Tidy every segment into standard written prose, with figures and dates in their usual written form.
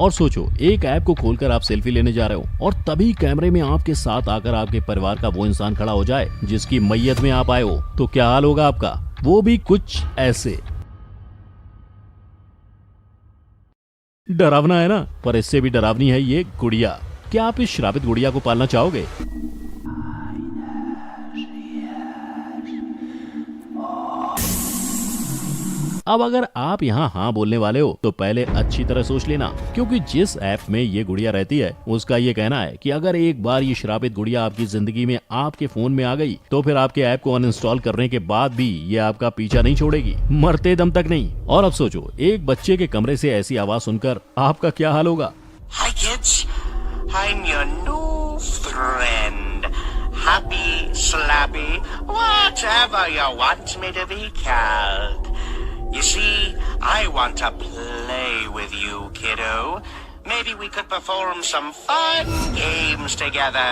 और सोचो, एक ऐप को खोलकर आप सेल्फी लेने जा रहे हो और तभी कैमरे में आपके साथ आकर आपके परिवार का वो इंसान खड़ा हो जाए जिसकी मैयत में आप आए हो, तो क्या हाल होगा आपका? वो भी कुछ ऐसे। डरावना है ना? पर इससे भी डरावनी है ये गुड़िया। क्या आप इस श्रापित गुड़िया को पालना चाहोगे? अब अगर आप यहाँ हाँ बोलने वाले हो तो पहले अच्छी तरह सोच लेना, क्योंकि जिस ऐप में ये गुड़िया रहती है उसका ये कहना है कि अगर एक बार ये श्रापित गुड़िया आपकी जिंदगी में आपके फोन में आ गई तो फिर आपके ऐप को अनइंस्टॉल करने के बाद भी ये आपका पीछा नहीं छोड़ेगी, मरते दम तक नहीं। और अब सोचो, एक बच्चे के कमरे से ऐसी आवाज सुनकर आपका क्या हाल होगा? Hi kids, I'm your new friend. Happy, slappy, whatever you want me to be called. You see, I want to play with you, kiddo. Maybe we could perform some fun games together.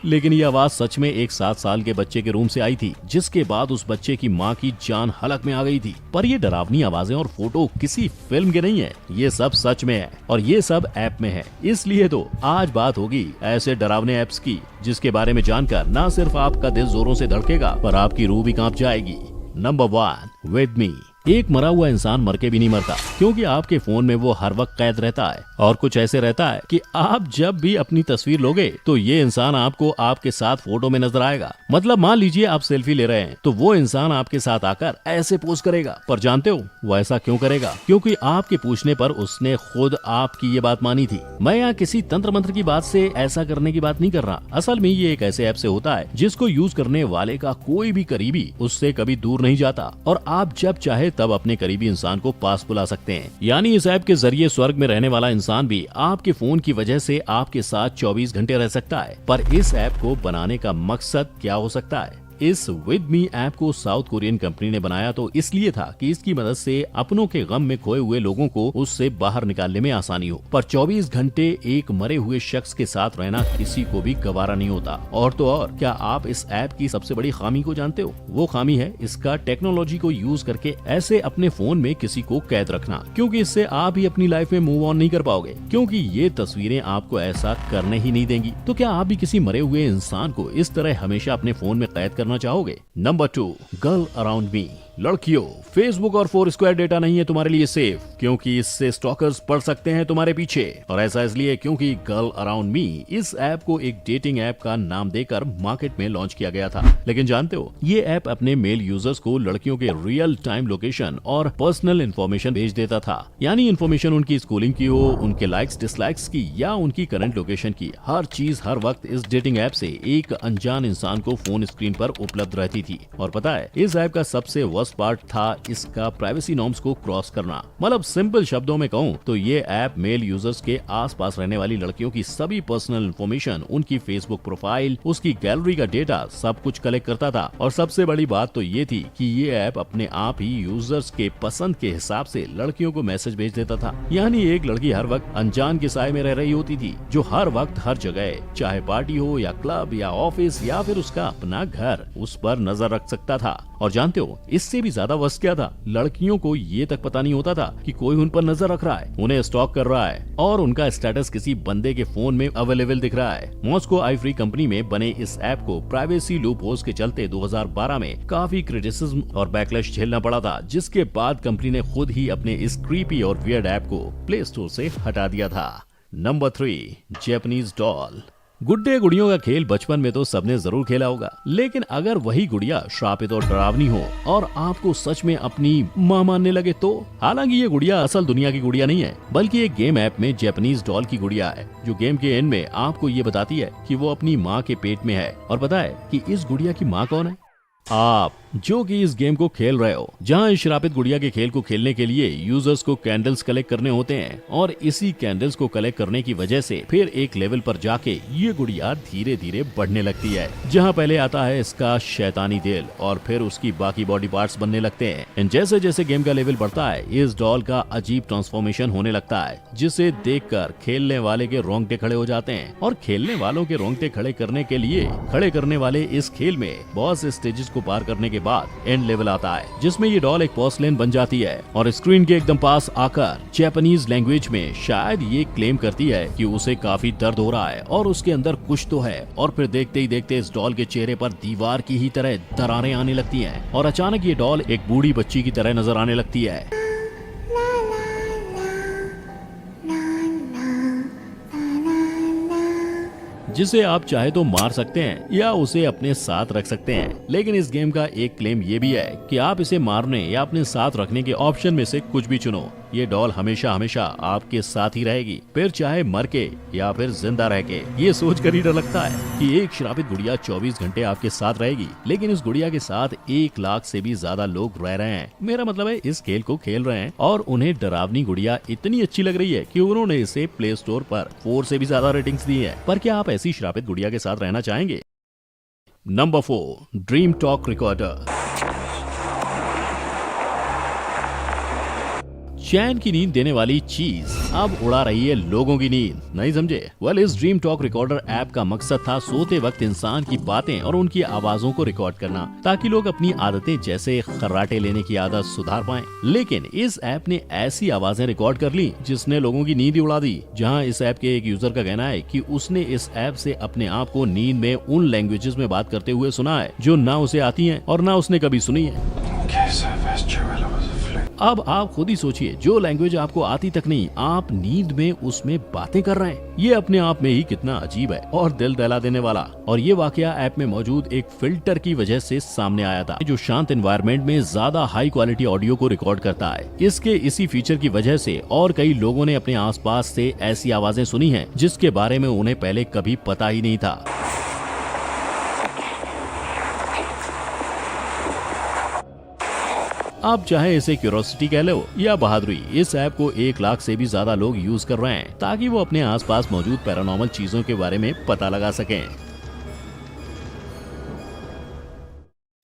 लेकिन ये आवाज सच में एक 7 साल के बच्चे के room से आई थी, जिसके बाद उस बच्चे की माँ की जान हलक में आ गई थी। पर ये डरावनी आवाजें और फोटो किसी फिल्म के नहीं है, ये सब सच में है और ये सब ऐप में है। इसलिए तो आज बात होगी ऐसे डरावने ऐप्स की, जिसके बारे में जानकर न सिर्फ आपका दिल जोरों से धड़केगा पर आपकी रूह भी कांप जाएगी। Number 1, with me. एक मरा हुआ इंसान मर के भी नहीं मरता, क्योंकि आपके फोन में वो हर वक्त कैद रहता है और कुछ ऐसे रहता है कि आप जब भी अपनी तस्वीर लोगे तो ये इंसान आपको आपके साथ फोटो में नजर आएगा। मतलब मान लीजिए आप सेल्फी ले रहे हैं तो वो इंसान आपके साथ आकर ऐसे पोज करेगा। पर जानते हो वो ऐसा क्यों करेगा? क्योंकि आपके पूछने पर उसने खुद आपकी ये बात मानी थी। मैं यहाँ किसी तंत्र मंत्र की बात से ऐसा करने की बात नहीं कर रहा। असल में ये एक ऐसे ऐप से होता है जिसको यूज करने वाले का कोई भी करीबी उससे कभी दूर नहीं जाता और आप जब चाहे तब अपने करीबी इंसान को पास बुला सकते हैं। यानी इस ऐप के जरिए स्वर्ग में रहने वाला इंसान भी आपके फोन की वजह से आपके साथ 24 घंटे रह सकता है। पर इस ऐप को बनाने का मकसद क्या हो सकता है? इस विद मी ऐप को साउथ कोरियन कंपनी ने बनाया तो इसलिए था कि इसकी मदद से अपनों के गम में खोए हुए लोगों को उससे बाहर निकालने में आसानी हो। पर 24 घंटे एक मरे हुए शख्स के साथ रहना किसी को भी गवारा नहीं होता। और तो और, क्या आप इस ऐप की सबसे बड़ी खामी को जानते हो? वो खामी है इसका टेक्नोलॉजी को यूज करके ऐसे अपने फोन में किसी को कैद रखना, क्योंकि इससे आप ही अपनी लाइफ में मूव ऑन नहीं कर पाओगे, क्योंकि ये तस्वीरें आपको ऐसा करने ही नहीं देंगी। तो क्या आप भी किसी मरे हुए इंसान को इस तरह हमेशा अपने फोन में कैद करना चाहोगे? Number 2, girl around me. लड़कियों, फेसबुक और फोरस्क्वायर डेटा नहीं है तुम्हारे लिए सेफ, क्योंकि इससे स्टॉकर्स पड़ सकते हैं तुम्हारे पीछे। और ऐसा इसलिए क्योंकि गर्ल अराउंड मी इस ऐप को एक डेटिंग ऐप का नाम देकर मार्केट में लॉन्च किया गया था। लेकिन जानते हो, ये ऐप अपने मेल यूजर्स को लड़कियों के रियल टाइम लोकेशन और पर्सनल इन्फॉर्मेशन भेज देता था। यानी इन्फॉर्मेशन उनकी स्कूलिंग की हो, उनके लाइक्स डिसलाइक्स की या उनकी करंट लोकेशन की, हर चीज हर वक्त इस डेटिंग ऐप से एक अनजान इंसान को फोन स्क्रीन पर उपलब्ध रहती थी। और पता है, इस ऐप का सबसे वर्स्ट पार्ट था इसका प्राइवेसी नॉर्म्स को क्रॉस करना। मतलब सिंपल शब्दों में कहूँ तो ये ऐप मेल यूजर्स के आसपास रहने वाली लड़कियों की सभी पर्सनल इन्फॉर्मेशन, उनकी फेसबुक प्रोफाइल, उसकी गैलरी का डेटा सब कुछ कलेक्ट करता था। और सबसे बड़ी बात तो ये थी कि ये ऐप अपने आप ही यूजर्स के पसंद के हिसाब से लड़कियों को मैसेज भेज देता था। यानी एक लड़की हर वक्त अनजान के साए में रह रही होती थी, जो हर वक्त हर जगह, चाहे पार्टी हो या क्लब या ऑफिस या फिर उसका अपना घर, उस पर नजर रख सकता था। और जानते हो, इससे भी ज्यादा वर्स्ट क्या था? लड़कियों को ये तक पता नहीं होता था कि कोई उन पर नजर रख रहा है, उन्हें स्टॉक कर रहा है और उनका स्टेटस किसी बंदे के फोन में अवेलेबल दिख रहा है। मॉस्को आई कंपनी में बने इस ऐप को प्राइवेसी लूप होल्स के चलते 2012 में काफी क्रिटिसिज्म और बैकलैश झेलना पड़ा था, जिसके बाद कंपनी ने खुद ही अपने इस क्रीपी और वियर्ड ऐप को प्ले स्टोर से हटा दिया था। Number 3, Japanese doll. गुड्डे गुड़ियों का खेल बचपन में तो सबने जरूर खेला होगा, लेकिन अगर वही गुड़िया श्रापित और डरावनी हो और आपको सच में अपनी माँ मानने लगे तो? हालांकि ये गुड़िया असल दुनिया की गुड़िया नहीं है, बल्कि एक गेम ऐप में जैपनीज डॉल की गुड़िया है, जो गेम के एंड में आपको ये बताती है कि वो अपनी माँ के पेट में है। और पता है कि इस गुड़िया की माँ कौन है? आप, जो कि इस गेम को खेल रहे हो, जहां इस श्रापित गुड़िया के खेल को खेलने के लिए यूजर्स को कैंडल्स कलेक्ट करने होते हैं और इसी कैंडल्स को कलेक्ट करने की वजह से फिर एक लेवल पर जाके ये गुड़िया धीरे धीरे बढ़ने लगती है, जहां पहले आता है इसका शैतानी दिल और फिर उसकी बाकी बॉडी पार्ट्स बनने लगते हैं। एंड जैसे जैसे गेम का लेवल बढ़ता है, इस डॉल का अजीब ट्रांसफॉर्मेशन होने लगता है, जिसे देखकर खेलने वाले के रोंगटे खड़े हो जाते हैं। और खेलने वालों के रोंगटे खड़े करने के लिए खड़े करने वाले इस खेल में बहुत से स्टेजेस को पार करने के के बाद एंड लेवल आता है, जिसमें ये डॉल एक पोर्सलेन बन जाती है और स्क्रीन के एकदम पास आकर जापानीज लैंग्वेज में शायद ये क्लेम करती है कि उसे काफी दर्द हो रहा है और उसके अंदर कुछ तो है। और फिर देखते ही देखते इस डॉल के चेहरे पर दीवार की ही तरह दरारें आने लगती हैं और अचानक ये डॉल एक बूढ़ी बच्ची की तरह नजर आने लगती है। जिसे आप चाहे तो मार सकते हैं या उसे अपने साथ रख सकते हैं, लेकिन इस गेम का एक क्लेम ये भी है कि आप इसे मारने या अपने साथ रखने के ऑप्शन में से कुछ भी चुनो, ये डॉल हमेशा हमेशा आपके साथ ही रहेगी, फिर चाहे मर के या फिर जिंदा रह के। ये सोच कर ही डर लगता है कि एक श्रापित गुड़िया 24 घंटे आपके साथ रहेगी, लेकिन इस गुड़िया के साथ 1 लाख से भी ज्यादा लोग रह रहे हैं। मेरा मतलब है इस खेल को खेल रहे हैं और उन्हें डरावनी गुड़िया इतनी अच्छी लग रही है कि उन्होंने इसे प्ले स्टोर पर 4 से भी ज्यादा रेटिंग्स दी है। पर क्या आप ऐसी श्रापित गुड़िया के साथ रहना चाहेंगे? Number 4, dream talk recorder. चैन की नींद देने वाली चीज अब उड़ा रही है लोगों की नींद, नहीं समझे? वेल, इस ड्रीम टॉक रिकॉर्डर ऐप का मकसद था सोते वक्त इंसान की बातें और उनकी आवाजों को रिकॉर्ड करना, ताकि लोग अपनी आदतें जैसे खर्राटे लेने की आदत सुधार पाएं। लेकिन इस ऐप ने ऐसी आवाजें रिकॉर्ड कर ली जिसने लोगों की नींद ही उड़ा दी। जहां इस ऐप के एक यूजर का कहना है कि उसने इस ऐप से अपने आप को नींद में उन लैंग्वेजेस में बात करते हुए सुना है जो ना उसे आती हैं और ना उसने कभी सुनी है। अब आप खुद ही सोचिए, जो लैंग्वेज आपको आती तक नहीं, आप नींद में उसमें बातें कर रहे हैं। ये अपने आप में ही कितना अजीब है और दिल दहला देने वाला। और ये वाकया ऐप में मौजूद एक फिल्टर की वजह से सामने आया था, जो शांत एनवायरनमेंट में ज्यादा हाई क्वालिटी ऑडियो को रिकॉर्ड करता है। इसके इसी फीचर की वजह से और कई लोगों ने अपने आसपास से ऐसी आवाजें सुनी हैं जिसके बारे में उन्हें पहले कभी पता ही नहीं था। आप चाहे इसे क्यूरोसिटी कह लो या बहादुरी, इस ऐप को 1 लाख से भी ज्यादा लोग यूज कर रहे हैं ताकि वो अपने आसपास मौजूद पैरानॉर्मल चीजों के बारे में पता लगा सकें।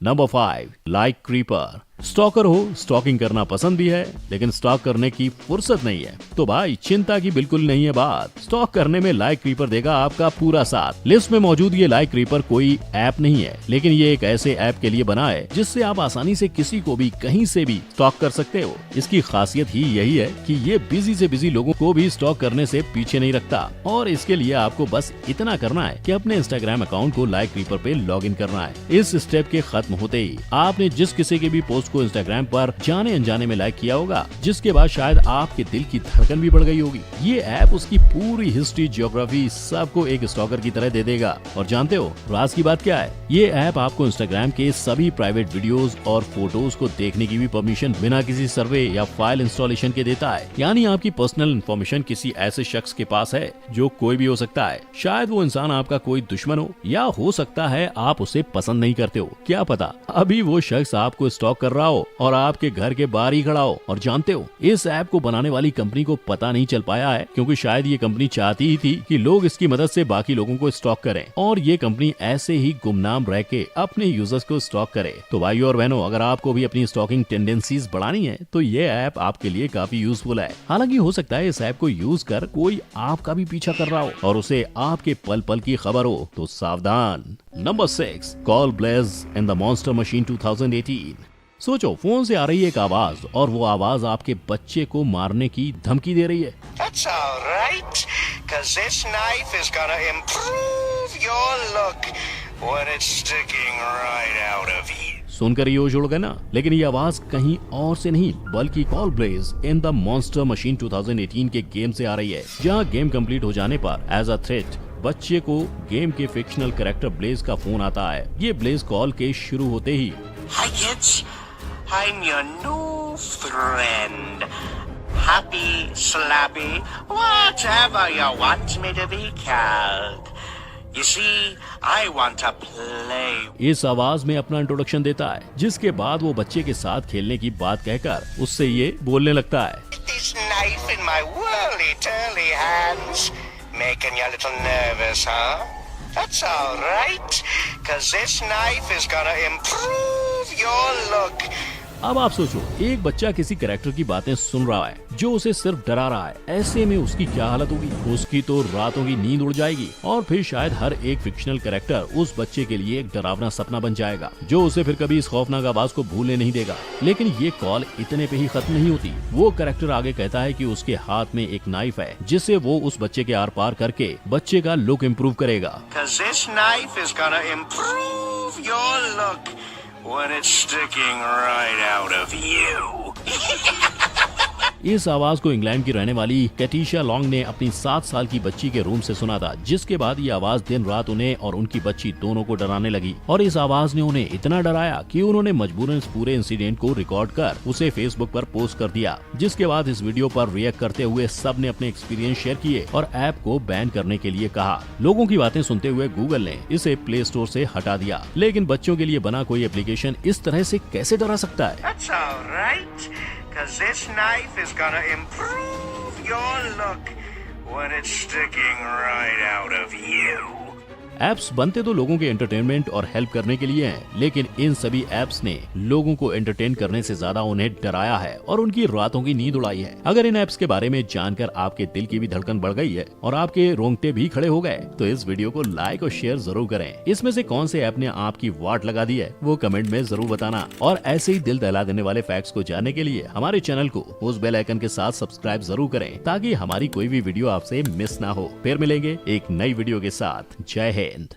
Number 5, like creeper. स्टॉकर हो, स्टॉकिंग करना पसंद भी है, लेकिन स्टॉक करने की फुर्सत नहीं है, तो भाई चिंता की बिल्कुल नहीं है बात। स्टॉक करने में लाइक क्रीपर देगा आपका पूरा साथ। लिस्ट में मौजूद ये लाइक क्रीपर कोई ऐप नहीं है, लेकिन ये एक ऐसे ऐप के लिए बना है जिससे आप आसानी से किसी को भी कहीं से भी स्टॉक कर सकते हो। इसकी खासियत ही यही है कि ये बिजी से बिजी लोगों को भी स्टॉक करने से पीछे नहीं रखता। और इसके लिए आपको बस इतना करना है कि अपने इंस्टाग्राम अकाउंट को लाइक क्रीपर पे लॉग इन करना है। इस स्टेप के खत्म होते ही आपने जिस किसी के भी पोस्ट को इंस्टाग्राम पर जाने अनजाने में लाइक किया होगा, जिसके बाद शायद आपके दिल की धड़कन भी बढ़ गई होगी, ये ऐप उसकी पूरी हिस्ट्री, ज्योग्राफी सबको एक स्टॉकर की तरह दे देगा। और जानते हो राज की बात क्या है? ये ऐप आपको इंस्टाग्राम के सभी प्राइवेट वीडियोस और फोटोज को देखने की भी परमिशन बिना किसी सर्वे या फाइल इंस्टॉलेशन के देता है। यानी आपकी पर्सनल इन्फॉर्मेशन किसी ऐसे शख्स के पास है जो कोई भी हो सकता है। शायद वो इंसान आपका कोई दुश्मन हो, या हो सकता है आप उसे पसंद नहीं करते हो, क्या पता अभी वो शख्स आपको स्टॉक कर रहा हो और आपके घर के बाहर ही खड़ा हो। और जानते हो इस ऐप को बनाने वाली कंपनी को पता नहीं चल पाया है, क्योंकि शायद ये कंपनी चाहती ही थी कि लोग इसकी मदद से बाकी लोगों को स्टॉक करें और ये कंपनी ऐसे ही गुमनाम रह के अपने यूजर्स को स्टॉक करे। तो भाइयों और बहनों, अगर आपको भी अपनी स्टॉकिंग टेंडेंसीज बढ़ानी है तो ये ऐप आपके लिए काफी यूजफुल है। हालांकि हो सकता है इस ऐप को यूज कर कोई आपका भी पीछा कर रहा हो और उसे आपके पल पल की खबर हो, तो सावधान। Number 6, call Blaze in the Monster Machine 2018। सोचो, फोन से आ रही एक आवाज और वो आवाज आपके बच्चे को मारने की धमकी दे रही है। That's all right, 'cause this knife is gonna improve your look when it's sticking right out of you. सुनकर ये होश उड़ गया ना? लेकिन ये आवाज कहीं और से नहीं, बल्कि call Blaze in the Monster Machine 2018 के गेम से आ रही है, जहाँ गेम कंप्लीट हो जाने पर एज अ थ्रेट बच्चे को गेम के फिक्शनल कैरेक्टर ब्लेज का फोन आता है। ये ब्लेज कॉल के शुरू होते ही, Hi kids, I'm your new friend. Happy, slappy, whatever you want me to be called. You see, I want to play. इस आवाज में अपना इंट्रोडक्शन देता है, जिसके बाद वो बच्चे के साथ खेलने की बात कहकर उससे ये बोलने लगता है। This knife in my whirly-turly hands, making you a little nervous, huh? That's all right, 'cause this knife is gonna improve your look अब आप सोचो, एक बच्चा किसी कैरेक्टर की बातें सुन रहा है जो उसे सिर्फ डरा रहा है, ऐसे में उसकी क्या हालत होगी? उसकी तो रातों की नींद उड़ जाएगी और फिर शायद हर एक फिक्शनल कैरेक्टर उस बच्चे के लिए एक डरावना सपना बन जाएगा जो उसे फिर कभी इस खौफनाक आवाज को भूलने नहीं देगा। लेकिन ये कॉल इतने पे ही खत्म नहीं होती। वो कैरेक्टर आगे कहता है कि उसके हाथ में एक नाइफ है जिससे वो उस बच्चे के आर पार करके बच्चे का लुक इम्प्रूव करेगा। 'Cause this knife is gonna improve your look when it's sticking right out of you. इस आवाज को इंग्लैंड की रहने वाली कैटिशा लॉन्ग ने अपनी 7 साल की बच्ची के रूम से सुना था, जिसके बाद ये आवाज दिन रात उन्हें और उनकी बच्ची दोनों को डराने लगी और इस आवाज ने उन्हें इतना डराया कि उन्होंने मजबूरन इस पूरे इंसिडेंट को रिकॉर्ड कर उसे फेसबुक पर पोस्ट कर दिया। जिसके बाद इस वीडियो पर रिएक्ट करते हुए सब ने अपने एक्सपीरियंस शेयर किए और ऐप को बैन करने के लिए कहा। लोगों की बातें सुनते हुए गूगल ने इसे प्ले स्टोर से हटा दिया, लेकिन बच्चों के लिए बना कोई एप्लीकेशन इस तरह से कैसे डरा सकता है? That's all right, 'cause this knife is gonna improve your look when it's sticking right out of you. Apps बनते तो लोगों के एंटरटेनमेंट और हेल्प करने के लिए हैं, लेकिन इन सभी ऐप्स ने लोगों को एंटरटेन करने से ज्यादा उन्हें डराया है और उनकी रातों की नींद उड़ाई है। अगर इन ऐप्स के बारे में जानकर आपके दिल की भी धड़कन बढ़ गई है और आपके रोंगटे भी खड़े हो गए तो इस वीडियो को लाइक और शेयर जरूर करें। इसमें से कौन से ऐप ने आपकी वाट लगा दी है वो कमेंट में जरूर बताना और ऐसे ही दिल दहला देने वाले फैक्ट्स को जानने के लिए हमारे चैनल को उस बेल आइकन के साथ सब्सक्राइब जरूर करें ताकि हमारी कोई भी वीडियो आपसे मिस ना हो। फिर मिलेंगे एक नई वीडियो के साथ। जय हिंद।